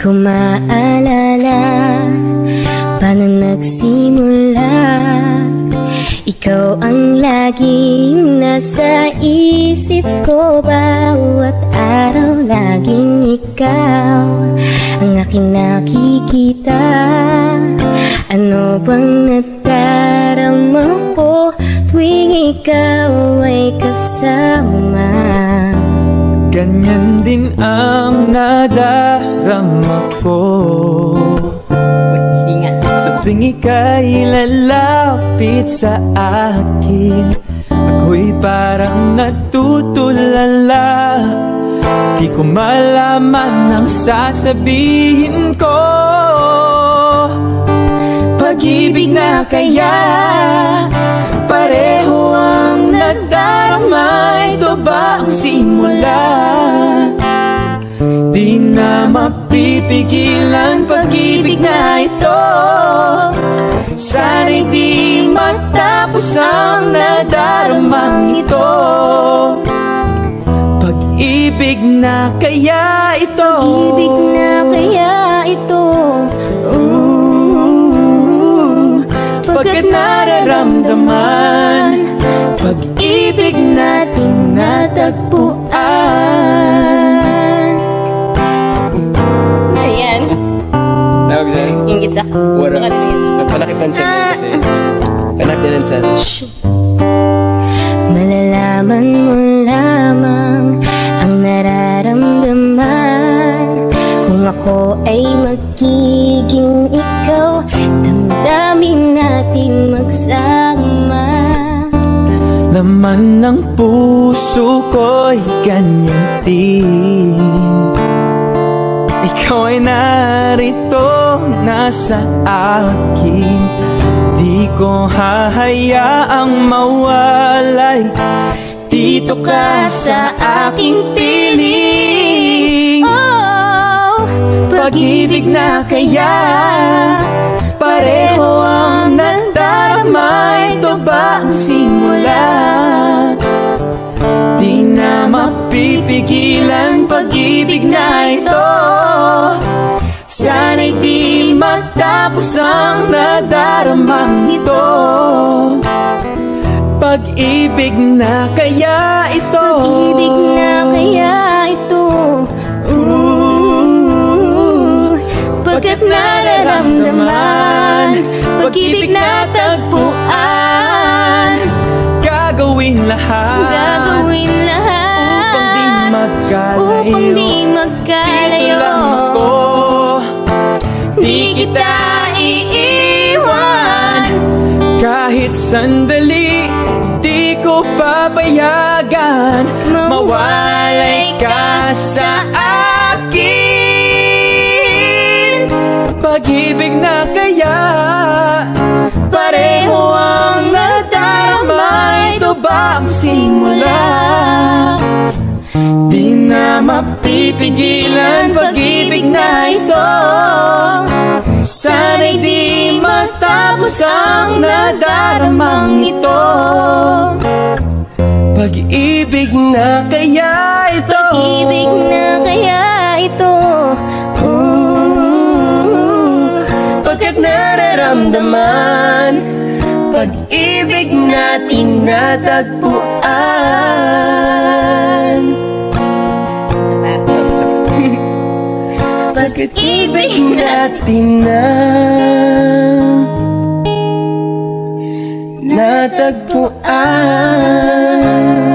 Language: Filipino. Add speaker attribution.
Speaker 1: ko maalala paano nagsimula. Ikaw ang laging nasa isip ko, bawat araw laging ikaw ang aking nakikita. Ano bang nadarama ko tuwing ikaw ay kasama?
Speaker 2: Ganyan din ang nadarama ko sa tuwing ika'y lalapit sa akin. Ako'y parang natutulala, di ko malaman ang sasabihin ko. Pag-ibig na kaya pareho ang nadarama? Ito ba ang simula? Di na mapipigilan pag-ibig na ito. Sana'y di matapos ang nadaramang ito. Pag-ibig na kaya ito?
Speaker 1: Pag-ibig na kaya ito?
Speaker 2: Pagkat nararamdaman pag-ibig natin natagpuan.
Speaker 1: Ayan,
Speaker 3: Tawag dyan.
Speaker 1: yung kita.
Speaker 3: Wala. Panakit ng tiyan yun kasi. Panakit ng tiyan.
Speaker 1: Malalaman mo lamang ang nararamdaman kung ako ay magiging ikaw. Damdamin natin magsama.
Speaker 2: Laman ng puso ko'y ganyan din. Ikaw ay narito, nasa akin. Di ko hahayaang mawalay. Dito ka sa aking piling.
Speaker 1: Oh,
Speaker 2: Pag-ibig na kaya pareho ang nadarama? Ito ba ang simula? Di na mapipigilan pag-ibig na ito. Sana'y di matapos ang nadaramang ito. Pag-ibig na kaya ito?
Speaker 1: pag-ibig na kaya ito? Pagkat nararamdaman pag-ibig na tagpuan.
Speaker 2: Gagawin lahat upang di magkalayo.
Speaker 1: Upang di magkalayo.
Speaker 2: Dito lang ako,
Speaker 1: Di kita iiwan.
Speaker 2: kahit sandali. Di ko papayagan mawalay ka sa akin. Pag-ibig na kaya pareho ang nadarama? Ito ba ang simula? Di na mapipigilan pag-ibig na ito. Sana'y di matapos ang nadaramang ito. Pag-ibig na kaya ito?
Speaker 1: Pag-ibig na kaya ito?
Speaker 2: Pagkat nararamdaman pag-ibig natin natagpuan. Pag-ibig natin natagpuan.